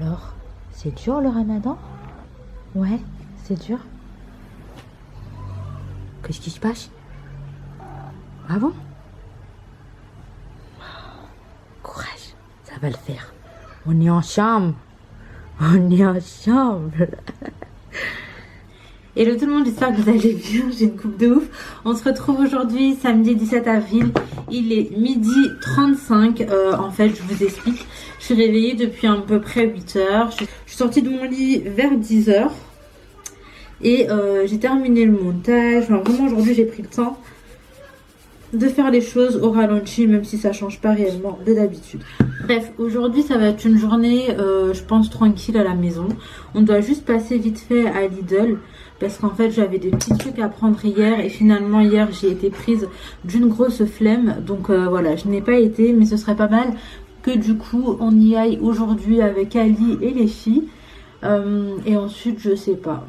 Alors, c'est dur le ramadan? Ouais, c'est dur. Qu'est-ce qui se passe? Ah bon? Courage, ça va le faire. On est ensemble. On est ensemble. Hello tout le monde, j'espère que vous allez bien, j'ai une coupe de ouf. On se retrouve aujourd'hui samedi 17 avril, il est 12h35, en fait je vous explique. Je suis réveillée depuis à peu près 8h, je suis sortie de mon lit vers 10h et j'ai terminé le montage. Enfin, vraiment aujourd'hui j'ai pris le temps de faire les choses au ralenti, même si ça change pas réellement de d'habitude. Bref, aujourd'hui ça va être une journée je pense tranquille à la maison. On doit juste passer vite fait à Lidl parce qu'en fait j'avais des petits trucs à prendre hier et finalement hier j'ai été prise d'une grosse flemme, donc voilà, je n'ai pas été, mais ce serait pas mal que du coup on y aille aujourd'hui avec Ali et les filles. Et ensuite je sais pas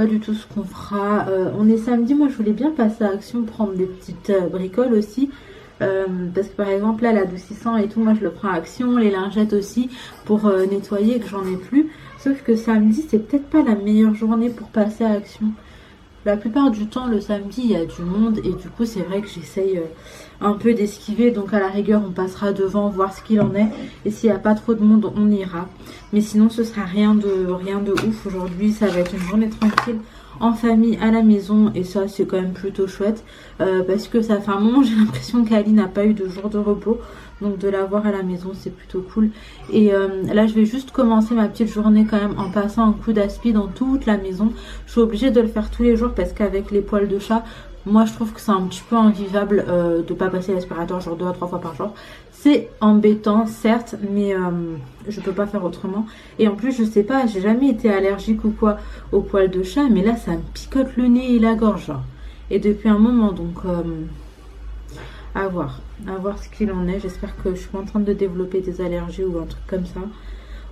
du tout ce qu'on fera. On est samedi, moi je voulais bien passer à Action, prendre des petites bricoles aussi. Parce que par exemple là l'adoucissant et tout, moi je le prends à Action, les lingettes aussi pour nettoyer, que j'en ai plus. Sauf que samedi c'est peut-être pas la meilleure journée pour passer à Action. La plupart du temps le samedi il y a du monde et du coup c'est vrai que j'essaye un peu d'esquiver. Donc à la rigueur on passera devant voir ce qu'il en est et s'il n'y a pas trop de monde on ira. Mais sinon ce sera rien de ouf. Aujourd'hui ça va être une journée tranquille en famille à la maison et ça c'est quand même plutôt chouette parce que ça fait un moment j'ai l'impression qu'Ali n'a pas eu de jour de repos, donc de la voir à la maison c'est plutôt cool. Et là je vais juste commencer ma petite journée quand même en passant un coup d'aspi dans toute la maison. Je suis obligée de le faire tous les jours parce qu'avec les poils de chat, moi je trouve que c'est un petit peu invivable de pas passer l'aspirateur genre 2 à 3 fois par jour. C'est embêtant certes, mais je peux pas faire autrement. Et en plus je sais pas, j'ai jamais été allergique ou quoi aux poils de chat, mais là ça me picote le nez et la gorge là. Et depuis un moment, donc à voir ce qu'il en est. J'espère que je suis pas en train de développer des allergies ou un truc comme ça.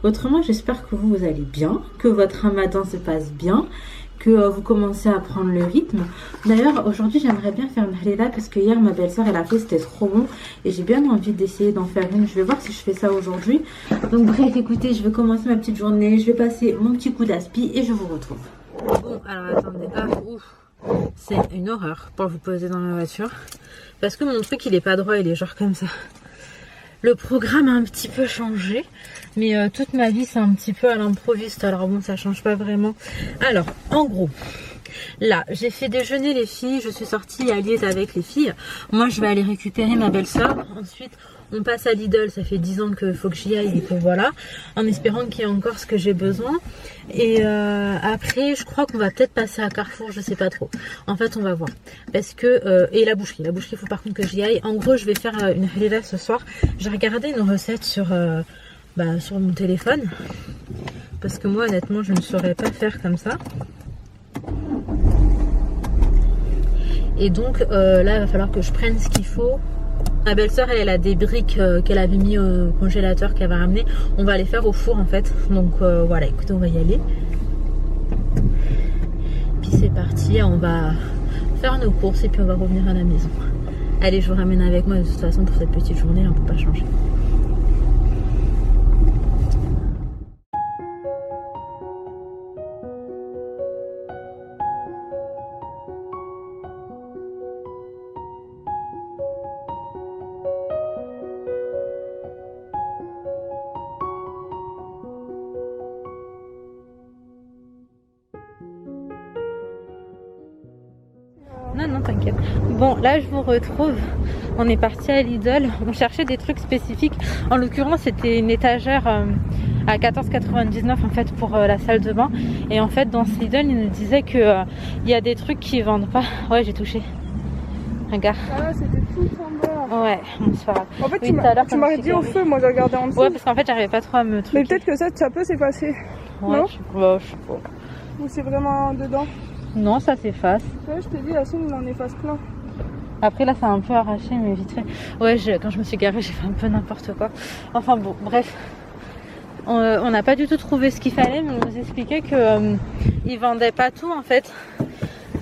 Autrement j'espère que vous allez bien, que votre ramadan se passe bien, que vous commencez à prendre le rythme. D'ailleurs aujourd'hui j'aimerais bien faire une halila parce que hier ma belle-sœur elle a fait, c'était trop bon et j'ai bien envie d'essayer d'en faire une. Je vais voir si je fais ça aujourd'hui. Donc bref, écoutez, je vais commencer ma petite journée, je vais passer mon petit coup d'aspi et je vous retrouve. Bon alors attendez, c'est une horreur pour vous poser dans la voiture parce que mon truc il est pas droit, il est genre comme ça. Le programme a un petit peu changé, mais toute ma vie c'est un petit peu à l'improviste, alors bon ça change pas vraiment. Alors en gros, là j'ai fait déjeuner les filles, je suis sortie, Ali est avec les filles. Moi je vais aller récupérer ma belle-sœur, ensuite on passe à Lidl, ça fait 10 ans qu'il faut que j'y aille et que voilà, en espérant qu'il y ait encore ce que j'ai besoin. Et après je crois qu'on va peut-être passer à Carrefour, je sais pas trop. En fait on va voir. Parce que, et la boucherie il faut par contre que j'y aille. En gros je vais faire une halila ce soir. J'ai regardé une recette sur mon téléphone. Parce que moi honnêtement je ne saurais pas faire comme ça. Et donc là il va falloir que je prenne ce qu'il faut. Ma belle-sœur elle a des briques qu'elle avait mis au congélateur qu'elle va ramener. On va les faire au four en fait. Donc voilà, écoutez, on va y aller. Puis c'est parti, on va faire nos courses et puis on va revenir à la maison. Allez, je vous ramène avec moi de toute façon pour cette petite journée, on peut pas changer. Non, t'inquiète. Bon, là je vous retrouve. On est parti à Lidl. On cherchait des trucs spécifiques. En l'occurrence, c'était une étagère à 14,99 en fait pour la salle de bain. Et en fait, dans ce Lidl, il nous disait que il y a des trucs qui vendent pas. Ouais, j'ai touché. Regarde. Ah, c'était tout en bas. Ouais, bon, c'est pas grave. En fait, oui, tu m'aurais dit au feu, moi j'ai regardé en dessous. Ouais, parce qu'en fait, j'arrivais pas trop à me truquer. Mais peut-être que ça peut s'effacer. Ouais, non, je sais pas. Ou c'est vraiment dedans? Non, ça s'efface. Ouais, je t'ai dit, la sienne, il en efface plein. Après là ça a un peu arraché mais vite fait. Ouais, quand je me suis garée j'ai fait un peu n'importe quoi. Enfin bon, bref. On n'a pas du tout trouvé ce qu'il fallait, mais on nous expliquait que ils vendaient pas tout en fait.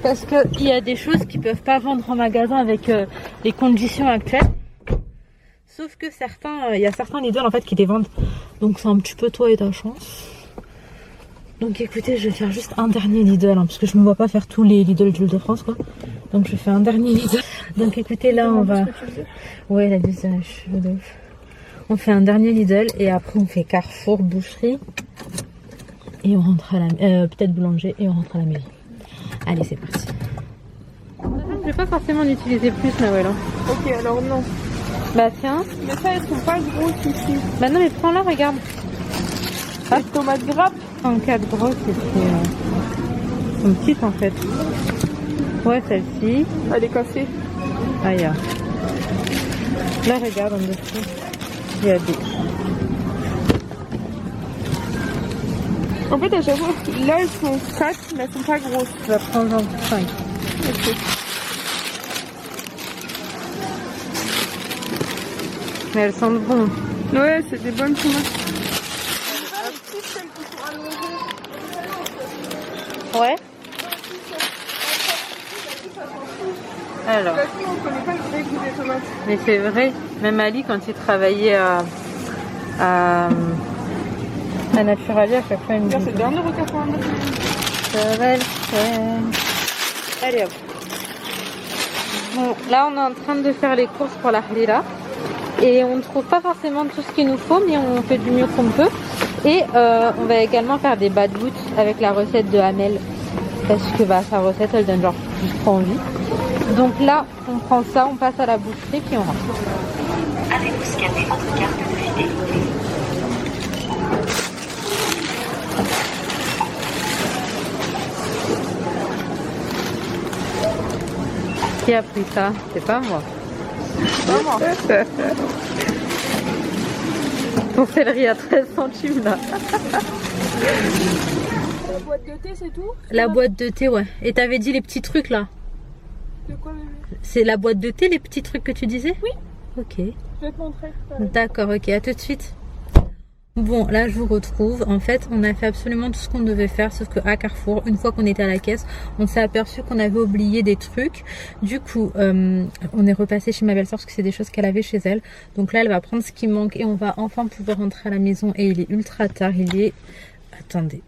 Parce qu'il y a des choses qu'ils peuvent pas vendre en magasin avec les conditions actuelles. Sauf que il y a certains Lidl en fait qui les vendent. Donc c'est un petit peu toi et ta chance. Donc écoutez, je vais faire juste un dernier Lidl, hein, parce que je me vois pas faire tous les Lidl d'Île-de-France quoi. Donc je fais un dernier Lidl. Donc écoutez, là on va... Ouais, la deuxième, je suis de ouf. On fait un dernier Lidl et après on fait Carrefour, boucherie. Et on rentre à la... peut-être boulanger et on rentre à la maison. Allez, c'est parti. Je vais pas forcément l'utiliser plus, Nawel. Hein. Ok, alors non. Bah tiens. Mais ça, elles sont pas grosses ici. Bah non, mais prends-la, regarde. Ah, les tomates grappes. En 4 grosses, c'est sont petites en fait. Ouais, celle-ci. Elle est cassée. Ah, ya. Là, regarde en dessous. Il y a des... En fait, à chaque fois, là, elles sont 4, mais elles sont pas grosses. Je vais prendre 5. Ok. Mais elles sentent bon. Ouais, c'est des bonnes tomates. Ouais. Alors. On connaît pas le vrai goût des tomates. Mais c'est vrai. Même Ali, quand il travaillait à Naturalia, à chaque fois, il me dit... C'est 1,89 €. Allez hop. Bon, là, on est en train de faire les courses pour la Halila. Et on ne trouve pas forcément tout ce qu'il nous faut, mais on fait du mieux qu'on peut. Et on va également faire des bad boots avec la recette de Amel. Parce que bah, sa recette, elle donne genre juste trop envie. Donc là, on prend ça, on passe à la boucherie, puis on rentre. Avez-vous scanné votre carte de fidélité? Qui a pris ça? C'est pas moi. Vraiment. Ton céleri à 13 centimes là. La boîte de thé, c'est tout? La boîte de thé, ouais. Et t'avais dit les petits trucs là? De quoi, bébé? C'est la boîte de thé, les petits trucs que tu disais? Oui. Ok. Je vais te montrer. D'accord, ok, à tout de suite. Bon, là je vous retrouve. En fait, on a fait absolument tout ce qu'on devait faire, sauf qu'à Carrefour, une fois qu'on était à la caisse, on s'est aperçu qu'on avait oublié des trucs. Du coup, on est repassé chez ma belle-sœur parce que c'est des choses qu'elle avait chez elle. Donc là, elle va prendre ce qui manque et on va enfin pouvoir rentrer à la maison. Et il est ultra tard, il est... Attendez.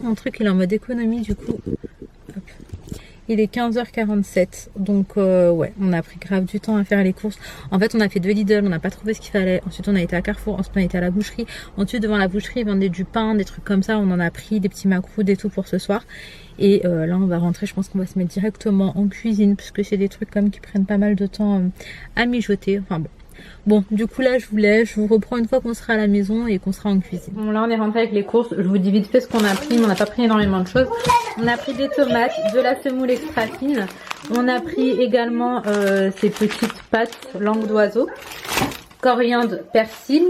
Mon truc, il est en mode économie, du coup. Hop. Il est 15h47, donc ouais, on a pris grave du temps à faire les courses. En fait, on a fait 2 Lidl, on n'a pas trouvé ce qu'il fallait. Ensuite, on a été à Carrefour, ensuite on a été à la boucherie. Ensuite, devant la boucherie, ils vendaient du pain, des trucs comme ça. On en a pris des petits macroudes et tout pour ce soir. Et là, on va rentrer. Je pense qu'on va se mettre directement en cuisine, puisque c'est des trucs comme qui prennent pas mal de temps à mijoter. Enfin bon. Bon, du coup là je vous laisse, je vous reprends une fois qu'on sera à la maison et qu'on sera en cuisine. Bon, là on est rentré avec les courses, je vous dis vite fait ce qu'on a pris, mais on n'a pas pris énormément de choses. On a pris des tomates, de la semoule extra fine, on a pris également ces petites pâtes langue d'oiseau, coriandre, persil,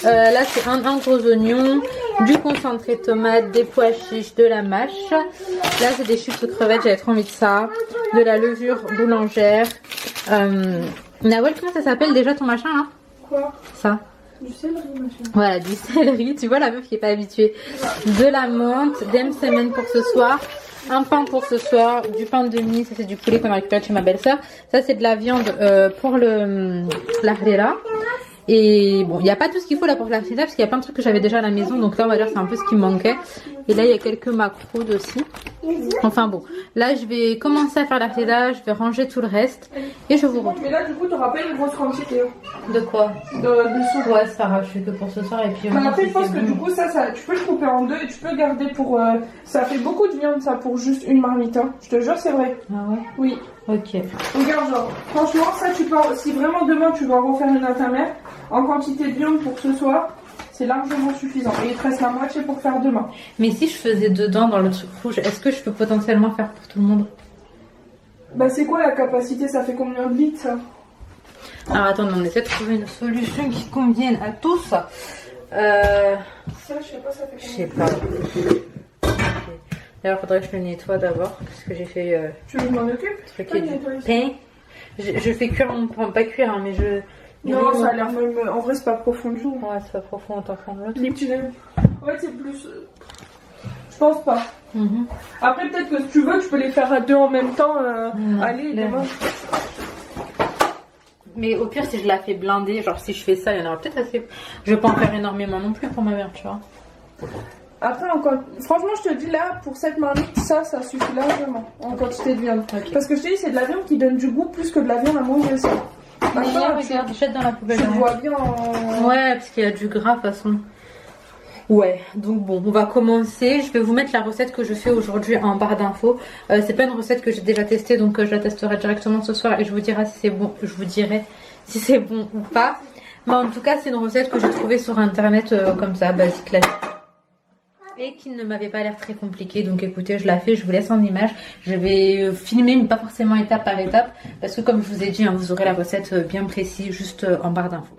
là c'est un gros oignon, du concentré de tomate, des pois chiches, de la mâche, là c'est des chips aux crevettes, j'avais trop envie de ça, de la levure boulangère, Nawel, comment ça s'appelle déjà ton machin là? Quoi? Ça. Du céleri, machin. Voilà, du céleri, tu vois la meuf qui est pas habituée. De la menthe, des semaines pour ce soir, un pain pour ce soir, du pain de mie, ça c'est du poulet qu'on a récupéré chez ma belle-sœur. Ça c'est de la viande pour la harira. Et bon, il n'y a pas tout ce qu'il faut là pour la harira parce qu'il y a plein de trucs que j'avais déjà à la maison. Donc là on va dire c'est un peu ce qui me manquait. Et là il y a quelques macroudes aussi. Enfin bon, là je vais commencer à faire la harira, je vais ranger tout le reste et je vous retrouve. Mais là du coup tu n'auras pas une grosse quantité. De quoi? De soupe. Ouais, ça va, je fais que pour ce soir et puis... Mais après je pense que du coup ça tu peux le couper en deux et tu peux garder pour... ça fait beaucoup de viande ça pour juste une marmite. Hein. Je te jure c'est vrai. Ah ouais? Oui. Ok. Regarde genre, franchement ça tu peux... Si vraiment demain tu vas refaire une à ta mère, en quantité de viande pour ce soir, c'est largement suffisant. Et il te reste la moitié pour faire demain. Mais si je faisais dedans dans le truc rouge, est-ce que je peux potentiellement faire pour tout le monde? Bah c'est quoi la capacité? Ça fait combien de litres ça? Alors attends, on essaie de trouver une solution qui convienne à tous. Ça je sais pas, ça fait Je combien? sais pas. D'ailleurs, faudrait que je le nettoie d'abord parce que j'ai fait Tu veux que je m'en occupe? truc et du pain. Je fais cuire mon pain, pas cuire, hein, mais je... Non, ça a l'air même... En vrai, c'est pas profond du tout. Ouais, c'est pas profond, autant prendre l'autre. Les petits lèvres. En fait, c'est plus... Je pense pas. Après, peut-être que si tu veux, tu peux les faire à deux en même temps. Allez, demain. Mais au pire, si je la fais blinder, genre si je fais ça, il y en aura peut-être assez. Je vais pas en faire énormément non plus pour ma mère, tu vois. Après, encore, franchement, je te dis là, pour cette marmite, ça suffit largement en quantité de viande. Okay. Parce que je te dis, c'est de la viande qui donne du goût plus que de la viande à manger, ça. Mais regarde, jette dans la poubelle. Tu le vois bien en... Ouais, parce qu'il y a du gras de toute façon. Ouais, donc bon, on va commencer. Je vais vous mettre la recette que je fais aujourd'hui en barre d'infos. C'est pas une recette que j'ai déjà testée, donc je la testerai directement ce soir et je vous dirai si c'est bon. Je vous dirai si c'est bon ou pas. Mais en tout cas, c'est une recette que j'ai trouvée sur internet comme ça, basique classique. Et qui ne m'avait pas l'air très compliquée. Donc écoutez, je la fais, je vous laisse en image. Je vais filmer, mais pas forcément étape par étape. Parce que comme je vous ai dit, hein, vous aurez la recette bien précise juste en barre d'infos.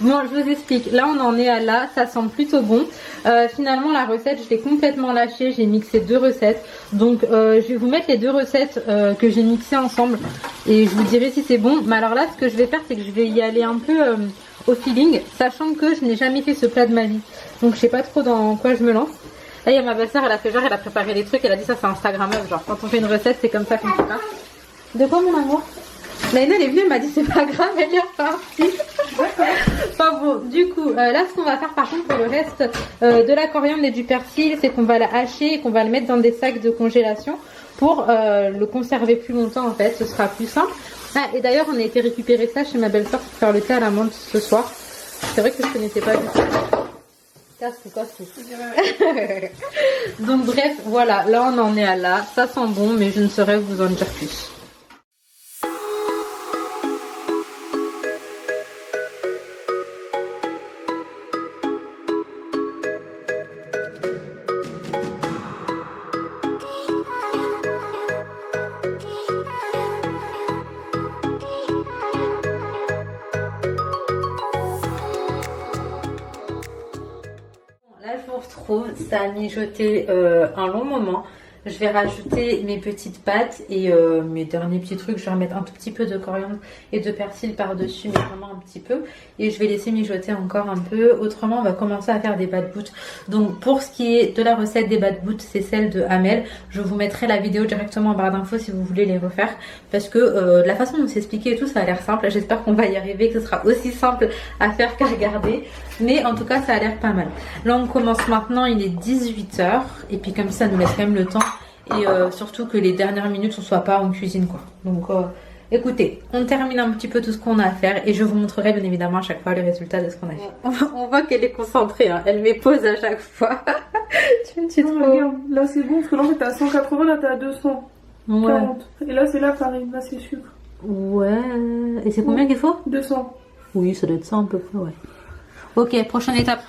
Bon, je vous explique. Là, on en est à là. Ça sent plutôt bon. Finalement, la recette, je l'ai complètement lâchée. J'ai mixé 2 recettes. Donc, je vais vous mettre les 2 recettes que j'ai mixées ensemble. Et je vous dirai si c'est bon. Mais alors là, ce que je vais faire, c'est que je vais y aller un peu au feeling. Sachant que je n'ai jamais fait ce plat de ma vie. Donc, je sais pas trop dans quoi je me lance. Là, il y a ma belle-sœur, elle a fait genre, elle a préparé les trucs. Elle a dit ça, c'est Instagrammable. Genre, quand on fait une recette, c'est comme ça qu'on fait ça. De quoi, mon amour? Laïna, elle est venue, elle m'a dit c'est pas grave, elle est repartie. Enfin bon, du coup, là ce qu'on va faire par contre pour le reste de la coriandre et du persil, c'est qu'on va la hacher et qu'on va le mettre dans des sacs de congélation pour le conserver plus longtemps en fait, ce sera plus simple. Ah, et d'ailleurs on a été récupérer ça chez ma belle-sœur pour faire le thé à la menthe ce soir. C'est vrai que je connaissais pas du tout. C'est quoi Donc bref, voilà, là on en est à là, ça sent bon mais je ne saurais vous en dire plus. Ça a mijoté un long moment. Je vais rajouter mes petites pâtes et mes derniers petits trucs. Je vais remettre un tout petit peu de coriandre et de persil par-dessus, mais vraiment un petit peu. Et je vais laisser mijoter encore un peu. Autrement, on va commencer à faire des bad boots. Donc pour ce qui est de la recette des bad boots, c'est celle de Amel. Je vous mettrai la vidéo directement en barre d'infos si vous voulez les refaire. Parce que de la façon dont c'est expliqué et tout, ça a l'air simple. J'espère qu'on va y arriver, que ce sera aussi simple à faire qu'à regarder. Mais en tout cas, ça a l'air pas mal. Là, on commence maintenant. Il est 18 h. Et puis comme ça nous laisse quand même le temps. Et surtout que les dernières minutes, on soit pas en cuisine, quoi. Donc, écoutez, on termine un petit peu tout ce qu'on a à faire. Et je vous montrerai bien évidemment à chaque fois le résultat de ce qu'on a fait. On voit qu'elle est concentrée, hein. Elle met pause à chaque fois. Tu me dis trop. Regarde, là c'est bon, parce que là t'es à 180, là t'es à 200. Ouais. 40. Et là c'est la farine, là c'est sucre. Ouais. Et c'est combien qu'il faut? 200. Oui, ça doit être ça à peu près, ouais. Ok, prochaine étape.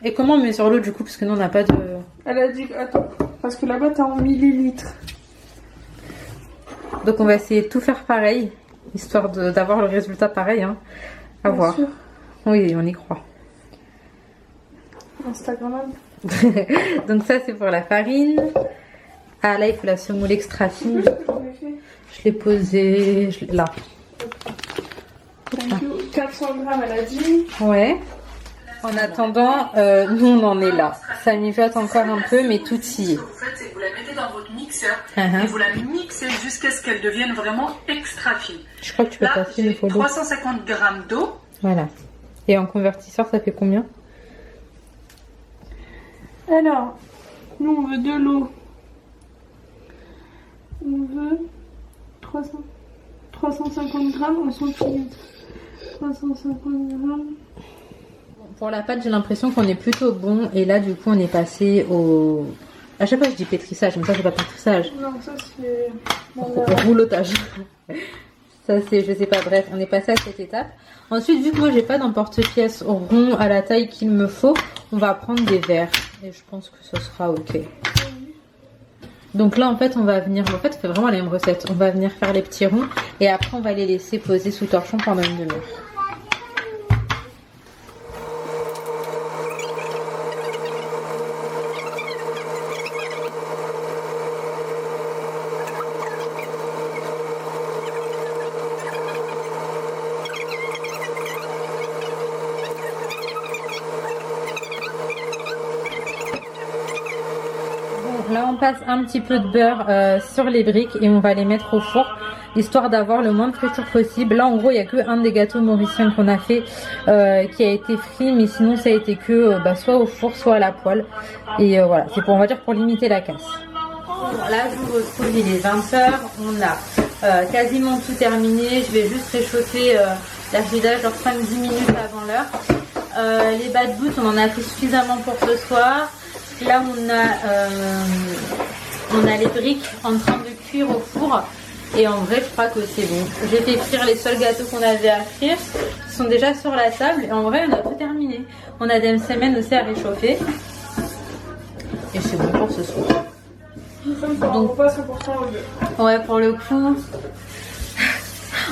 Et comment on met sur l'eau du coup, parce que nous on n'a pas de... Elle a dit, attends, parce que là-bas t'as en millilitres. Donc on va essayer de tout faire pareil, histoire d'avoir le résultat pareil, hein. À Bien voir. sûr. Oui, on y croit. Instagram. Donc ça c'est pour la farine. Ah là il faut la semoule extra fine. Je l'ai posée là. Thank you. 400 grammes elle a dit. Ouais. En attendant, nous on en est là. Ça mijote encore un peu, mais tout y est. Vous faites, c'est que vous la mettez dans votre mixeur et vous la mixez jusqu'à ce qu'elle devienne vraiment extra fine. Je crois que tu peux Là, passer une j'ai photo. 350 grammes d'eau. Voilà. Et en convertisseur, ça fait combien? Alors, nous on veut de l'eau. On veut 300. 350 grammes en 100 clients. 350 grammes. Pour la pâte, j'ai l'impression qu'on est plutôt bon. Et là, du coup, on est passé au... À chaque fois, je dis pétrissage, mais ça, c'est pas pétrissage. Non, ça, c'est... Roulotage. Ça, c'est, je sais pas, bref, on est passé à cette étape. Ensuite, vu que moi, j'ai pas d'emporte-pièce rond à la taille qu'il me faut, on va prendre des verres. Et je pense que ce sera ok. Donc là, en fait, on va venir... En fait, on fait vraiment la même recette. On va venir faire les petits ronds. Et après, on va les laisser poser sous torchon pendant une demi-heure. Là, on passe un petit peu de beurre sur les briques et on va les mettre au four, histoire d'avoir le moins de friture possible. Là, en gros, il n'y a que un des gâteaux mauriciens qu'on a fait qui a été frit, mais sinon, ça a été que soit au four, soit à la poêle. Et voilà, c'est pour, on va dire, pour limiter la casse. Bon, là, je vous retrouve, il est 20h. On a quasiment tout terminé. Je vais juste réchauffer l'argilage, genre 5-10 minutes avant l'heure. Les bad boots, on en a fait suffisamment pour ce soir. Là, on a les briques en train de cuire au four. Et en vrai, je crois que c'est bon. J'ai fait frire les seuls gâteaux qu'on avait à frire. Ils sont déjà sur la table. Et en vrai, on a tout terminé. On a des semaines aussi à réchauffer. Et c'est bon pour ce soir. Donc, pas 100% au beurre. Ouais, pour le coup.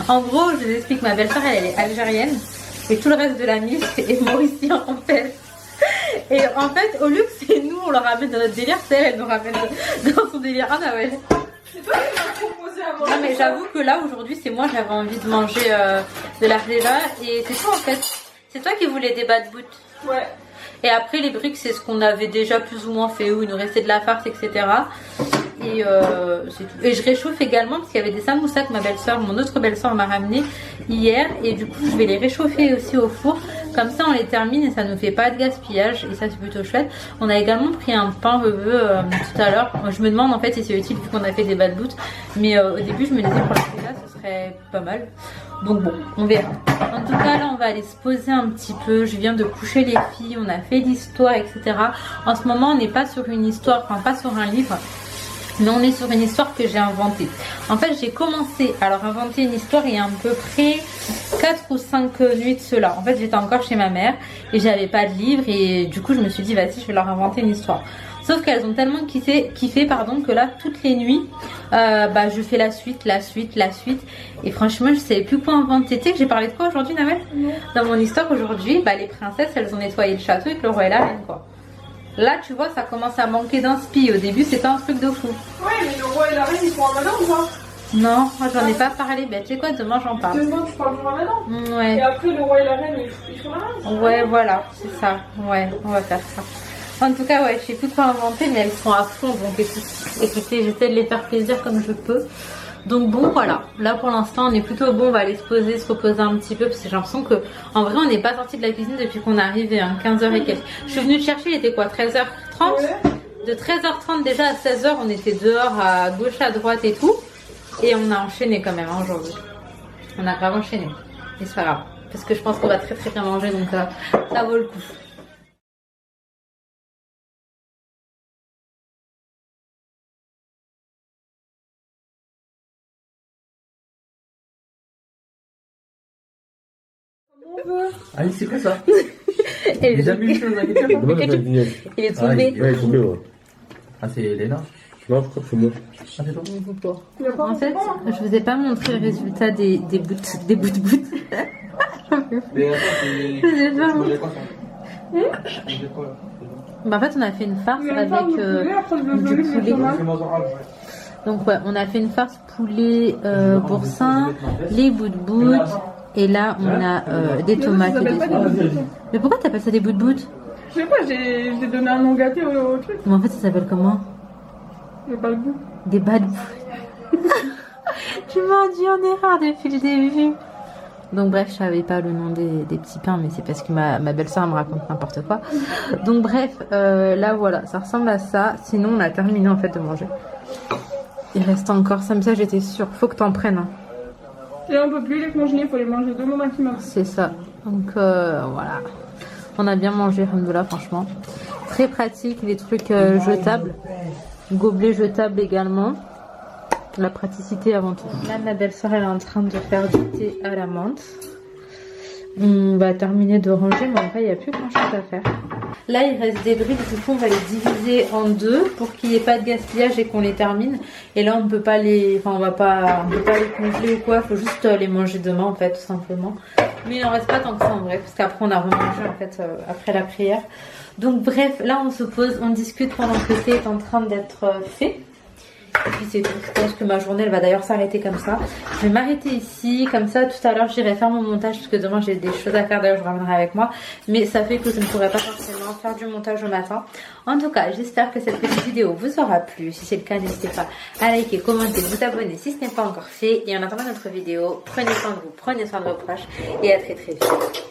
En gros, je vous explique, ma belle-sœur, elle est algérienne. Et tout le reste de la mise est mauricien en fait. Et en fait, au lieu que c'est nous, on leur ramène dans notre délire, c'est elle nous ramène dans son délire. Ah bah ouais. C'est toi qui m'as proposé à manger. Non mais j'avoue que là, aujourd'hui, c'est moi, j'avais envie de manger de l'argila. Et c'est toi en fait. C'est toi qui voulais des bad boots. Ouais. Et après, les briques, c'est ce qu'on avait déjà plus ou moins fait, où il nous restait de la farce, etc. Et c'est tout. Et je réchauffe également parce qu'il y avait des samoussas que ma belle-sœur, mon autre belle-sœur m'a ramené hier. Et du coup, je vais les réchauffer aussi au four. Comme ça, on les termine et ça ne fait pas de gaspillage. Et ça, c'est plutôt chouette. On a également pris un pain rebeu tout à l'heure. Je me demande en fait si c'est utile vu qu'on a fait des bad boots. Mais au début, je me disais pour la là, ce serait pas mal. Donc bon, on verra. En tout cas, là, on va aller se poser un petit peu. Je viens de coucher les filles. On a fait l'histoire, etc. En ce moment, on n'est pas sur une histoire, enfin pas sur un livre. Mais on est sur une histoire que j'ai inventée. En fait, j'ai commencé à leur inventer une histoire il y a à peu près 4 ou 5 nuits de cela. En fait, j'étais encore chez ma mère et j'avais pas de livre. Et du coup, je me suis dit, vas-y, je vais leur inventer une histoire. Sauf qu'elles ont tellement kiffé que là, toutes les nuits, je fais la suite. Et franchement, je savais plus quoi inventer. Tu sais que j'ai parlé de quoi aujourd'hui, Nawel? Dans mon histoire aujourd'hui, les princesses, elles ont nettoyé le château avec le roi et la reine, quoi. Là, tu vois, ça commence à manquer d'inspi. Au début, c'était un truc de fou. Ouais, mais le roi et la reine, ils sont ramadan ou pas? Non, moi, j'en ai pas parlé. Tu sais quoi, demain, j'en parle. Demain, tu parles du ramadan? Ouais. Et après, le roi et la reine, ils font la reine? Ouais, voilà, c'est ça. Ouais, on va faire ça. En tout cas, ouais, je sais plus quoi inventer, mais elles sont à fond. Donc, écoutez, j'essaie de les faire plaisir comme je peux. Donc bon, voilà. Là, pour l'instant, on est plutôt bon. On va aller se poser, se reposer un petit peu. Parce que j'ai l'impression que, en vrai, on n'est pas sorti de la cuisine depuis qu'on est arrivé, 15h et quelques. Je suis venue te chercher, il était quoi, 13h30? Ouais. De 13h30 déjà à 16h, on était dehors à gauche, à droite et tout. Et on a enchaîné quand même aujourd'hui. On a grave enchaîné. Et c'est pas grave. Parce que je pense qu'on va très très bien manger. Donc ça vaut le coup. Ah, c'est quoi ça? Et J'ai jamais vu dans la question. il est tombé. Ouais, il est tombé, ouais. Ah, c'est Léna? Non, je crois que c'est moi. Ah, c'est toi? En fait, je vous ai pas montré le résultat des bouts de bout. Mais attends, En fait, on a fait une farce avec du poulet. Donc ouais, on a fait une farce poulet boursin, les bouts de bout. Et là, on a des tomates et des oignons. Mais pourquoi t'appelles ça des bouts de bout? Je sais pas, j'ai donné un nom gâté au truc. Mais en fait, ça s'appelle comment? Des bad boots. Des bad boots. Tu m'as dit en erreur depuis le début. Donc bref, je savais pas le nom des petits pains, mais c'est parce que ma belle-sœur me raconte n'importe quoi. Donc bref, là voilà, ça ressemble à ça. Sinon, on a terminé en fait de manger. Il reste encore ça, mais ça j'étais sûre. Faut que t'en prennes. Hein. Et on peut plus les congeler, il faut les manger 2 mois maximum. C'est ça. Donc voilà. On a bien mangé, alhamdoulilah, franchement. Très pratique, les trucs jetables. Gobelets jetables également. La praticité avant tout. Là, ma belle-sœur, elle est en train de faire du thé à la menthe. On va terminer de ranger, mais en vrai, il n'y a plus grand chose à faire. Là, il reste des briques, du coup, on va les diviser en 2 pour qu'il n'y ait pas de gaspillage et qu'on les termine. Et là, on peut pas les, enfin, on peut pas les congeler ou quoi. Il faut juste les manger demain, en fait, tout simplement. Mais il n'en reste pas tant que ça, en vrai, parce qu'après, on a remangé, en fait, après la prière. Donc, bref, là, on se pose, on discute pendant que le thé est en train d'être fait. Et puis c'est tout. Je pense que ma journée elle va d'ailleurs s'arrêter comme ça. Je vais m'arrêter ici. Comme ça tout à l'heure j'irai faire mon montage parce que demain j'ai des choses à faire. D'ailleurs je ramènerai avec moi. Mais ça fait que je ne pourrai pas forcément faire du montage au matin. En tout cas j'espère que cette petite vidéo vous aura plu. Si c'est le cas n'hésitez pas à liker, commenter, vous abonner si ce n'est pas encore fait. Et en attendant notre vidéo, prenez soin de vous, prenez soin de vos proches. Et à très très vite.